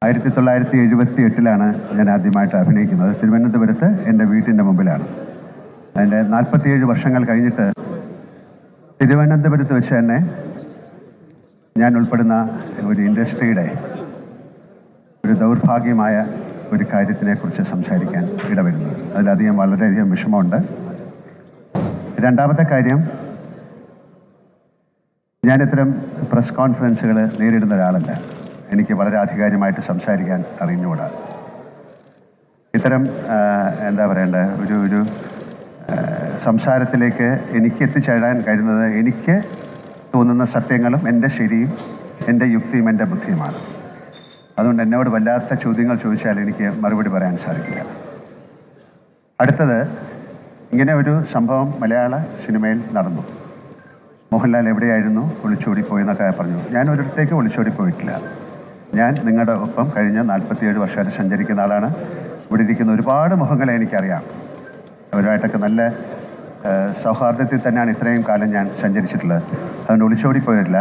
1978 ഞാൻ ആദ്യമായിട്ട് അഭിനയിക്കുന്നത്. തിരുവനന്തപുരത്ത് എൻ്റെ വീട്ടിൻ്റെ മുമ്പിലാണ്. അതിൻ്റെ 47 വർഷങ്ങൾ കഴിഞ്ഞിട്ട് തിരുവനന്തപുരത്ത് വെച്ച് തന്നെ ഞാൻ ഉൾപ്പെടുന്ന ഒരു ഇൻഡസ്ട്രിയുടെ ഒരു ദൗർഭാഗ്യമായ ഒരു കാര്യത്തിനെക്കുറിച്ച് സംസാരിക്കാൻ ഇടവരുന്നത്. അതിലധികം വളരെയധികം വിഷമമുണ്ട്. രണ്ടാമത്തെ കാര്യം, ഞാൻ ഇത്തരം പ്രസ് കോൺഫറൻസുകൾ നേരിടുന്ന ഒരാളല്ല. എനിക്ക് വളരെ ആധികാരികമായിട്ട് സംസാരിക്കാൻ അറിഞ്ഞുകൂടാ. ഇത്തരം എന്താ പറയേണ്ട ഒരു സംസാരത്തിലേക്ക് എനിക്ക് എത്തിച്ചേരാൻ കഴിയുന്നത് എനിക്ക് തോന്നുന്ന സത്യങ്ങളും എൻ്റെ ശരിയും എൻ്റെ യുക്തിയും എൻ്റെ ബുദ്ധിയുമാണ്. അതുകൊണ്ട് എന്നോട് വല്ലാത്ത ചോദ്യങ്ങൾ ചോദിച്ചാൽ എനിക്ക് മറുപടി പറയാൻ സാധിക്കില്ല. അടുത്തത്, ഇങ്ങനെ ഒരു സംഭവം മലയാള സിനിമയിൽ നടന്നു. മോഹൻലാൽ എവിടെയായിരുന്നു, ഒളിച്ചോടിപ്പോയി എന്നൊക്കെ പറഞ്ഞു. ഞാൻ ഒരിടത്തേക്ക് ഒളിച്ചോടിപ്പോയിട്ടില്ല. ഞാൻ നിങ്ങളുടെ ഒപ്പം കഴിഞ്ഞ 47 വർഷമായിട്ട് സഞ്ചരിക്കുന്ന ആളാണ്. ഇവിടെ ഇരിക്കുന്ന ഒരുപാട് മുഖങ്ങളെ എനിക്കറിയാം. അവരുമായിട്ടൊക്കെ നല്ല സൗഹാർദ്ദത്തിൽ തന്നെയാണ് ഇത്രയും കാലം ഞാൻ സഞ്ചരിച്ചിട്ടുള്ളത്. അതുകൊണ്ട് ഒളിച്ചോടിപ്പോയിട്ടില്ല.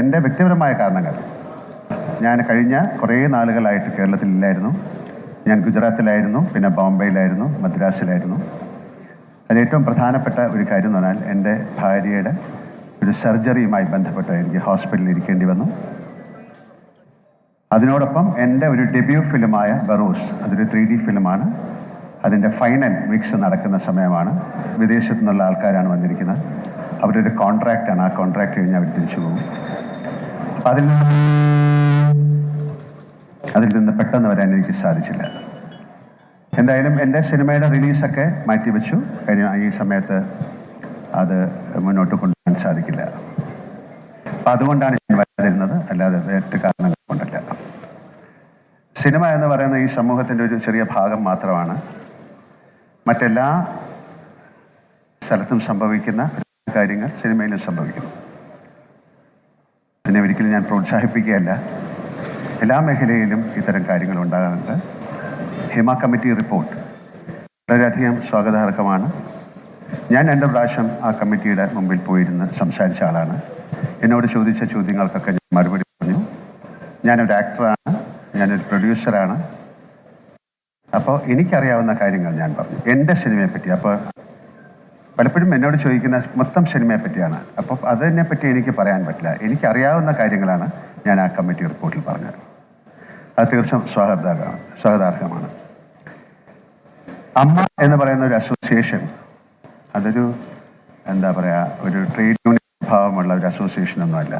എൻ്റെ വ്യക്തിപരമായ കാരണങ്ങൾ, ഞാൻ കഴിഞ്ഞ കുറേ നാളുകളായിട്ട് കേരളത്തിലില്ലായിരുന്നു. ഞാൻ ഗുജറാത്തിലായിരുന്നു, പിന്നെ ബോംബെയിലായിരുന്നു, മദ്രാസിലായിരുന്നു. അതിലേറ്റവും പ്രധാനപ്പെട്ട ഒരു കാര്യം എന്ന് പറഞ്ഞാൽ എൻ്റെ ഭാര്യയുടെ ഒരു സർജറിയുമായി ബന്ധപ്പെട്ട് എനിക്ക് ഹോസ്പിറ്റലിൽ ഇരിക്കേണ്ടി വന്നു. അതിനോടൊപ്പം എൻ്റെ ഒരു ഡെബ്യൂ ഫിലിമായ ബറോസ്, അതൊരു 3D ഫിലിമാണ്. അതിൻ്റെ ഫൈനൽ മിക്സ് നടക്കുന്ന സമയമാണ്. വിദേശത്തു നിന്നുള്ള ആൾക്കാരാണ് വന്നിരിക്കുന്നത്. അവരൊരു കോൺട്രാക്റ്റാണ്. ആ കോൺട്രാക്ട് കഴിഞ്ഞ് അവർ തിരിച്ചു പോകും. അപ്പം അതിൽ നിന്ന് പെട്ടെന്ന് വരാൻ എനിക്ക് സാധിച്ചില്ല. എന്തായാലും എൻ്റെ സിനിമയുടെ റിലീസൊക്കെ മാറ്റിവെച്ചു. കാര്യം ഈ സമയത്ത് അത് മുന്നോട്ട് കൊണ്ടുപോകാൻ സാധിക്കില്ല. അപ്പം അതുകൊണ്ടാണ് ഞാൻ വരുന്നത്, അല്ലാതെ വേറെ കാരണങ്ങൾ കൊണ്ടല്ല. സിനിമ എന്ന് പറയുന്ന ഈ സമൂഹത്തിൻ്റെ ഒരു ചെറിയ ഭാഗം മാത്രമാണ്. മറ്റെല്ലാ സ്ഥലത്തും സംഭവിക്കുന്ന കാര്യങ്ങൾ സിനിമയിലും സംഭവിക്കുന്നു. അതിനെ ഒരിക്കലും ഞാൻ പ്രോത്സാഹിപ്പിക്കുകയല്ല. എല്ലാ മേഖലയിലും ഇത്തരം കാര്യങ്ങൾ ഉണ്ടാകാറുണ്ട്. ഹിമ കമ്മിറ്റി റിപ്പോർട്ട് വളരെയധികം സ്വാഗതാർഹമാണ്. ഞാൻ 2 പ്രാവശ്യം ആ കമ്മിറ്റിയുടെ മുമ്പിൽ പോയിരുന്ന് സംസാരിച്ച ആളാണ്. എന്നോട് ചോദിച്ച ചോദ്യങ്ങൾക്കൊക്കെ ഞാൻ മറുപടി പറഞ്ഞു. ഞാനൊരു ആക്ടറാണ്, ഞാനൊരു പ്രൊഡ്യൂസറാണ്. അപ്പോൾ എനിക്കറിയാവുന്ന കാര്യങ്ങൾ ഞാൻ പറഞ്ഞു എൻ്റെ സിനിമയെ പറ്റി. അപ്പോൾ പലപ്പോഴും എന്നോട് ചോദിക്കുന്ന മൊത്തം സിനിമയെ പറ്റിയാണ്. അപ്പോൾ അതിനെപ്പറ്റി എനിക്ക് പറയാൻ പറ്റില്ല. എനിക്കറിയാവുന്ന കാര്യങ്ങളാണ് ഞാൻ ആ കമ്മിറ്റി റിപ്പോർട്ടിൽ പറഞ്ഞത്. അത് തീർച്ചയായും സ്വാഗതാർഹമാണ്. അമ്മ എന്ന് പറയുന്ന ഒരു അസോസിയേഷൻ, അതൊരു എന്താ പറയുക, ഒരു ട്രേഡ് യൂണിയൻ ഭാവമുള്ള ഒരു അസോസിയേഷനൊന്നുമല്ല.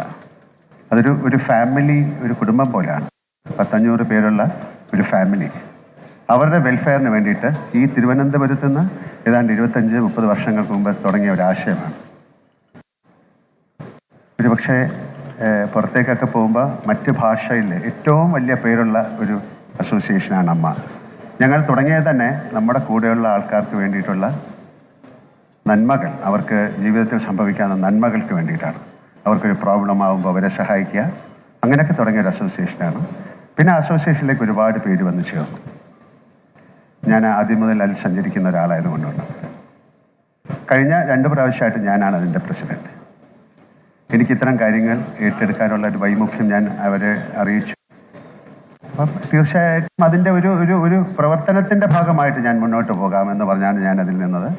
അതൊരു ഫാമിലി, ഒരു കുടുംബം പോലെയാണ്. 500 പേരുള്ള ഒരു ഫാമിലി. അവരുടെ വെൽഫെയറിന് വേണ്ടിയിട്ട് ഈ തിരുവനന്തപുരത്ത് നിന്ന് ഏതാണ്ട് 25-30 വർഷങ്ങൾക്ക് മുമ്പ് തുടങ്ങിയ ഒരു ആശയമാണ്. ഒരു പക്ഷേ പുറത്തേക്കൊക്കെ പോകുമ്പോൾ മറ്റ് ഭാഷയിൽ ഏറ്റവും വലിയ പേരുള്ള ഒരു അസോസിയേഷനാണ് അമ്മ. ഞങ്ങൾ തുടങ്ങിയത് തന്നെ നമ്മുടെ കൂടെയുള്ള ആൾക്കാർക്ക് വേണ്ടിയിട്ടുള്ള നന്മകൾ, അവർക്ക് ജീവിതത്തിൽ സംഭവിക്കാവുന്ന നന്മകൾക്ക് വേണ്ടിയിട്ടാണ്. അവർക്കൊരു പ്രോബ്ലം ആകുമ്പോൾ അവരെ സഹായിക്കുക, അങ്ങനെയൊക്കെ തുടങ്ങിയ ഒരു അസോസിയേഷനാണ്. പിന്നെ അസോസിയേഷനിലേക്ക് ഒരുപാട് പേര് വന്ന് ചേർന്നു. ഞാൻ ആദ്യം മുതൽ അതിൽ സഞ്ചരിക്കുന്ന ഒരാളായതുകൊണ്ടുണ്ട്. കഴിഞ്ഞ 2 പ്രാവശ്യമായിട്ട് ഞാനാണ് അതിൻ്റെ പ്രസിഡൻറ്റ്. എനിക്കിത്തരം കാര്യങ്ങൾ ഏറ്റെടുക്കാനുള്ള ഒരു വൈമുഖ്യം ഞാൻ അവരെ അറിയിച്ചു. അപ്പം തീർച്ചയായിട്ടും അതിൻ്റെ ഒരു പ്രവർത്തനത്തിൻ്റെ ഭാഗമായിട്ട് ഞാൻ മുന്നോട്ട് പോകാമെന്ന് പറഞ്ഞാണ് ഞാൻ അതിൽ നിന്നത്.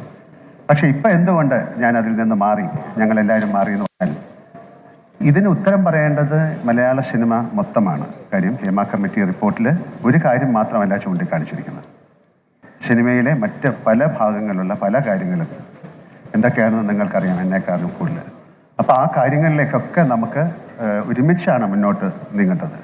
പക്ഷേ ഇപ്പം എന്തുകൊണ്ട് ഞാൻ അതിൽ നിന്ന് മാറി, ഞങ്ങളെല്ലാവരും മാറി എന്ന് പറഞ്ഞാൽ, ഇതിന് ഉത്തരം പറയേണ്ടത് മലയാള സിനിമ മൊത്തമാണ്. കാര്യം ഹേമ കമ്മിറ്റി റിപ്പോർട്ടിൽ ഒരു കാര്യം മാത്രമല്ല ചൂണ്ടിക്കാണിച്ചിരിക്കുന്നത്. സിനിമയിലെ മറ്റ് പല ഭാഗങ്ങളിലുള്ള പല കാര്യങ്ങളും എന്തൊക്കെയാണെന്ന് നിങ്ങൾക്കറിയാം എന്നെക്കാളും കൂടുതൽ. അപ്പോൾ ആ കാര്യങ്ങളിലേക്കൊക്കെ നമുക്ക് ഒരുമിച്ചാണ് മുന്നോട്ട് നീങ്ങേണ്ടത്.